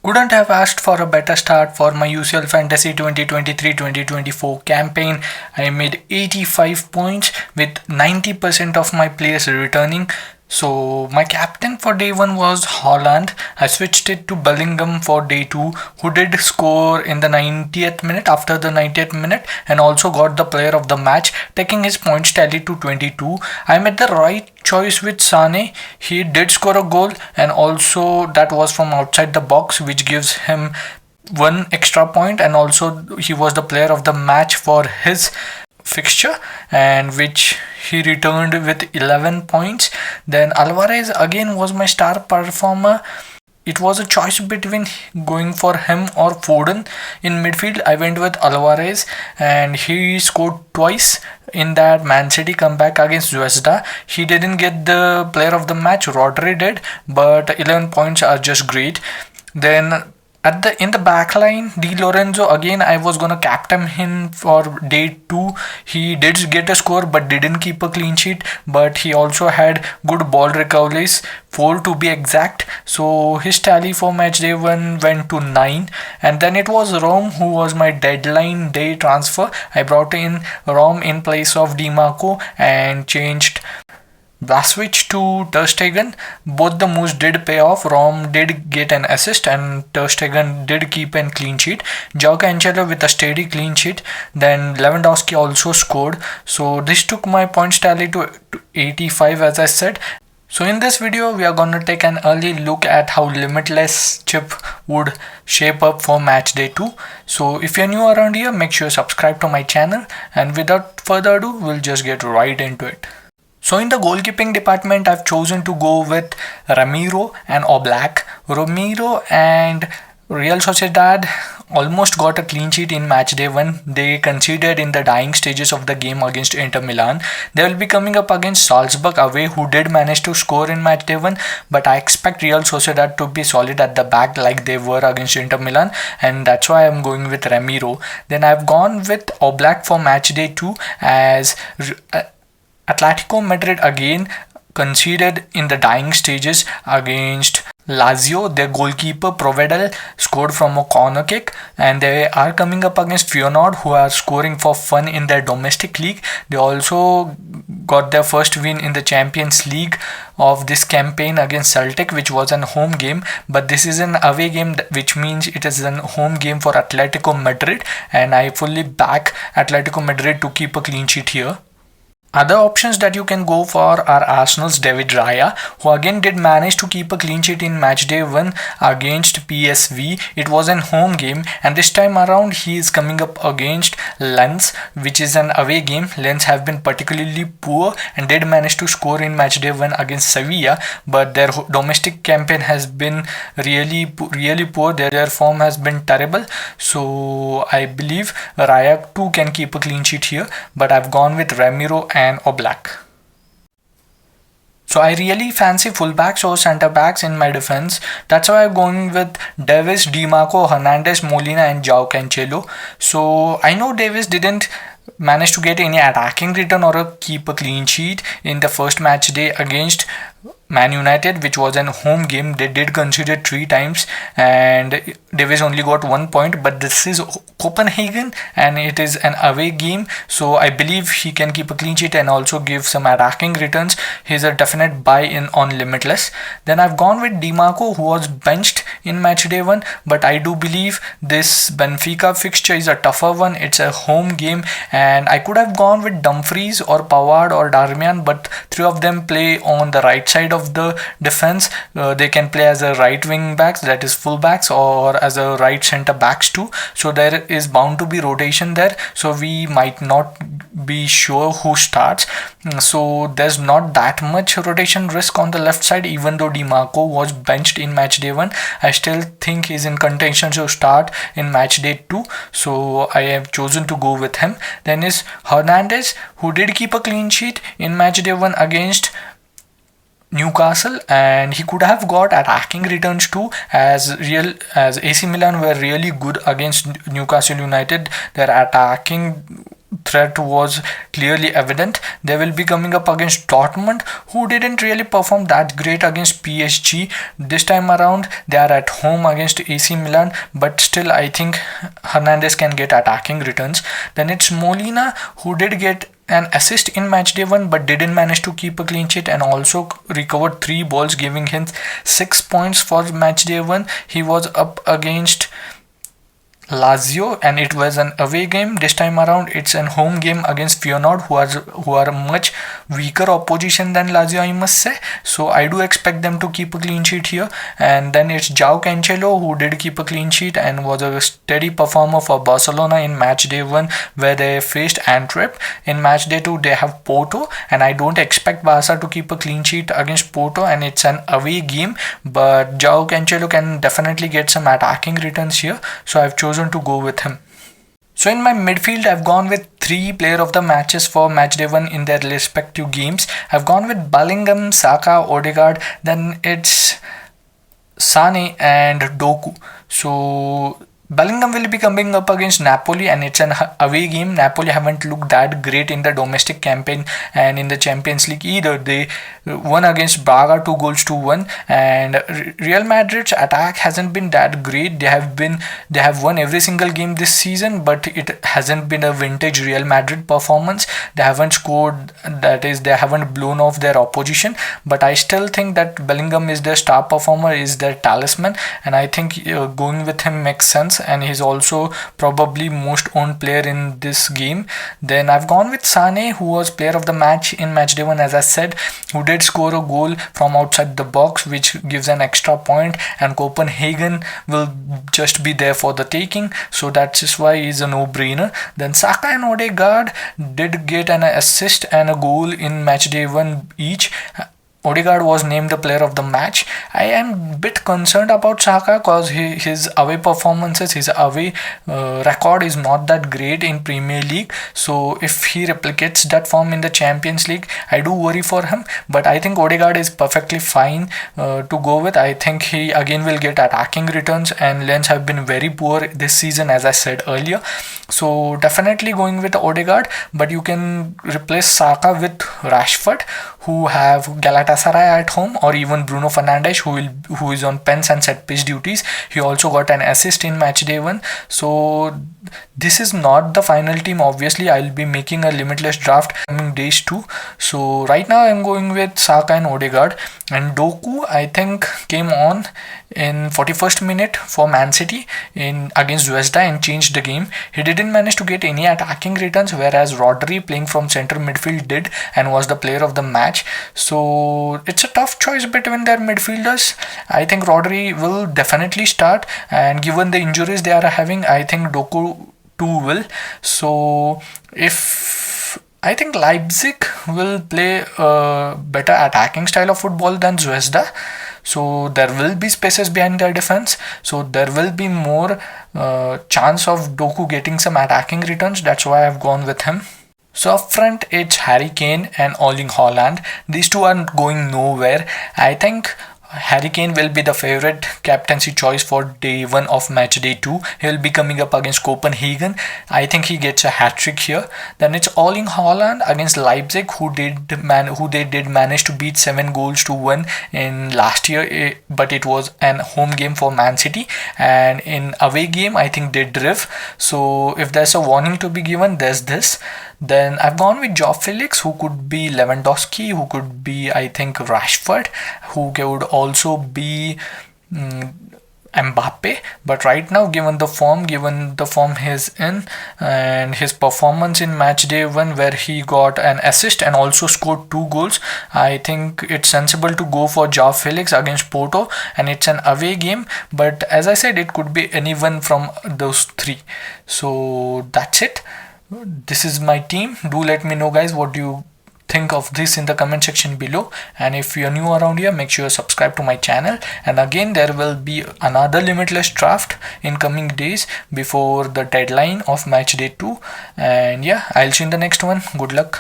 Couldn't have asked for a better start for my UCL Fantasy 2023-2024 campaign. I made 85 points with 90% of my players returning. So my captain for day 1 was Holland. I switched it to Bellingham for day 2, who did score in the 90th minute after the 90th minute and also got the player of the match, taking his points tally to 22. I made the right choice with Sane. He did score a goal and also that was from outside the box, which gives him one extra point, and also he was the player of the match for his fixture, and which he returned with 11 points. Then Alvarez again was my star performer. It was a choice between going for him or Foden. In midfield, I went with Alvarez and he scored twice in that Man City comeback against Zvezda. He didn't get the player of the match, Rodri did, but 11 points are just great. Then in the back line, Di Lorenzo, again I was gonna captain him for day 2. He did get a score but didn't keep a clean sheet, but he also had good ball recoveries, 4 to be exact. So his tally for match day 1 went to 9. And then it was Rom who was my deadline day transfer. I brought in Rom in place of Di Marco and changed Vlasic to Ter Stegen. Both the moves did pay off. Rom did get an assist and Ter Stegen did keep a clean sheet. Joao Cancelo with a steady clean sheet. Then Lewandowski also scored. So this took my points tally to 85, as I said. So in this video, we are going to take an early look at how Limitless chip would shape up for match day 2. So if you're new around here, make sure you subscribe to my channel, and without further ado, we'll just get right into it. So in the goalkeeping department, I've chosen to go with Ramiro and Oblak. Ramiro and Real Sociedad almost got a clean sheet in match day 1. They conceded in the dying stages of the game against Inter Milan. They will be coming up against Salzburg away, who did manage to score in match day 1, but I expect Real Sociedad to be solid at the back like they were against Inter Milan, and that's why I'm going with Ramiro. Then I've gone with Oblak for match day 2, as Atletico Madrid again conceded in the dying stages against Lazio. Their goalkeeper Provedel scored from a corner kick, and they are coming up against Feyenoord, who are scoring for fun in their domestic league. They also got their first win in the Champions League of this campaign against Celtic, which was a home game, but this is an away game, which means it is a home game for Atletico Madrid, and I fully back Atletico Madrid to keep a clean sheet here. Other options that you can go for are Arsenal's David Raya, who again did manage to keep a clean sheet in match day 1 against PSV. It was an home game, and this time around he is coming up against Lens, which is an away game. Lens have been particularly poor and did manage to score in match day 1 against Sevilla, but their domestic campaign has been really poor. Their form has been terrible. So I believe Raya too can keep a clean sheet here, but I've gone with Ramiro and Oblak. So I really fancy fullbacks or centre backs in my defense. That's why I'm going with Davis, Di Marco, Hernandez, Molina and Joao Cancelo. So I know Davis didn't manage to get any attacking return or keep a clean sheet in the first match day against Man United, which was an home game. They did concede 3 times and Davis only got 1 point, but this is Copenhagen and it is an away game, so I believe he can keep a clean sheet and also give some attacking returns. He's a definite buy in on Limitless. Then I've gone with Di Marco, who was benched in match day 1, but I do believe this Benfica fixture is a tougher one. It's a home game and I could have gone with Dumfries or Pavard or Darmian, but 3 of them play on the right side of the defense. They can play as a right wing backs, that is full backs, or as a right center backs too, so there is bound to be rotation there, so we might not be sure who starts. So there's not that much rotation risk on the left side. Even though Di Marco was benched in match day 1, I still think he's in contention to start in match day 2, so I have chosen to go with him. Then is Hernandez, who did keep a clean sheet in match day 1 against Newcastle, and he could have got attacking returns too, as AC Milan were really good against Newcastle United. Their attacking threat was clearly evident. They will be coming up against Dortmund, who didn't really perform that great against PSG. This time around, they are at home against AC Milan, but still I think Hernandez can get attacking returns. Then it's Molina, who did get an assist in matchday 1 but didn't manage to keep a clean sheet, and also recovered 3 balls, giving him 6 points for matchday 1. He was up against Lazio and it was an away game. This time around it's an home game against Feyenoord, who are a much weaker opposition than Lazio, I must say. So I do expect them to keep a clean sheet here. And then it's João Cancelo, who did keep a clean sheet and was a steady performer for Barcelona in matchday 1, where they faced Antwerp. In matchday 2 they have Porto, and I don't expect Barca to keep a clean sheet against Porto, and it's an away game, but João Cancelo can definitely get some attacking returns here, so I've chosen to go with him. So in my midfield, I've gone with 3 player of the matches for matchday 1 in their respective games. I've gone with Bellingham, Saka, Odegaard, then it's Sane and Doku. So Bellingham will be coming up against Napoli and it's an away game. Napoli haven't looked that great in the domestic campaign and in the Champions League either. They won against Braga 2-1, and Real Madrid's attack hasn't been that great. They have won every single game this season, but it hasn't been a vintage Real Madrid performance. They haven't scored, that is, they haven't blown off their opposition, but I still think that Bellingham is their star performer, is their talisman, and I think going with him makes sense, and he's also probably most owned player in this game. Then I've gone with Sane, who was player of the match in matchday 1, as I said, who did score a goal from outside the box, which gives an extra point, and Copenhagen will just be there for the taking, so that's just why he's a no-brainer. Then Saka and Odegaard did get an assist and a goal in matchday 1 each. Odegaard was named the player of the match. I am a bit concerned about Saka because his away performances, his away record is not that great in Premier League. So if he replicates that form in the Champions League, I do worry for him. But I think Odegaard is perfectly fine to go with. I think he again will get attacking returns, and Lens have been very poor this season, as I said earlier. So definitely going with Odegaard, but you can replace Saka with Rashford, who have Galatasaray at home, or even Bruno Fernandes, who is on pens and set piece duties. He also got an assist in matchday 1. So this is not the final team. Obviously, I'll be making a limitless draft coming days too. So right now I'm going with Saka and Odegaard. And Doku, I think, came on in 41st minute for Man City in against Zvezda and changed the game. He didn't manage to get any attacking returns, whereas Rodri, playing from centre midfield, did and was the player of the match. So it's a tough choice between their midfielders. I think Rodri will definitely start, and given the injuries they are having, I think Doku too will. So I think Leipzig will play a better attacking style of football than Zvezda. So there will be spaces behind their defense. So there will be more chance of Doku getting some attacking returns. That's why I've gone with him. So up front, it's Harry Kane and Erling Haaland. These two are going nowhere. I think Harry Kane will be the favorite captaincy choice for day 1 of matchday 2. He will be coming up against Copenhagen. I think he gets a hat-trick here. Then it's Erling Haaland against Leipzig, who they did manage to beat 7-1 in last year, but it was an home game for Man City, and in away game I think they driv. So if there's a warning to be given, there's this. Then I've gone with João Felix, who could be Lewandowski, who could be, I think, Rashford, who would also be Mbappe. But right now, given the form he's in and his performance in matchday 1, where he got an assist and also scored 2 goals, I think it's sensible to go for João Felix against Porto, and it's an away game. But as I said, it could be anyone from those 3. So that's it. This is my team. Do let me know, guys, what do you think of this in the comment section below, and if you're new around here, make sure you subscribe to my channel. And again, there will be another limitless draft in coming days before the deadline of matchday 2, and yeah, I'll see you in the next one. Good luck.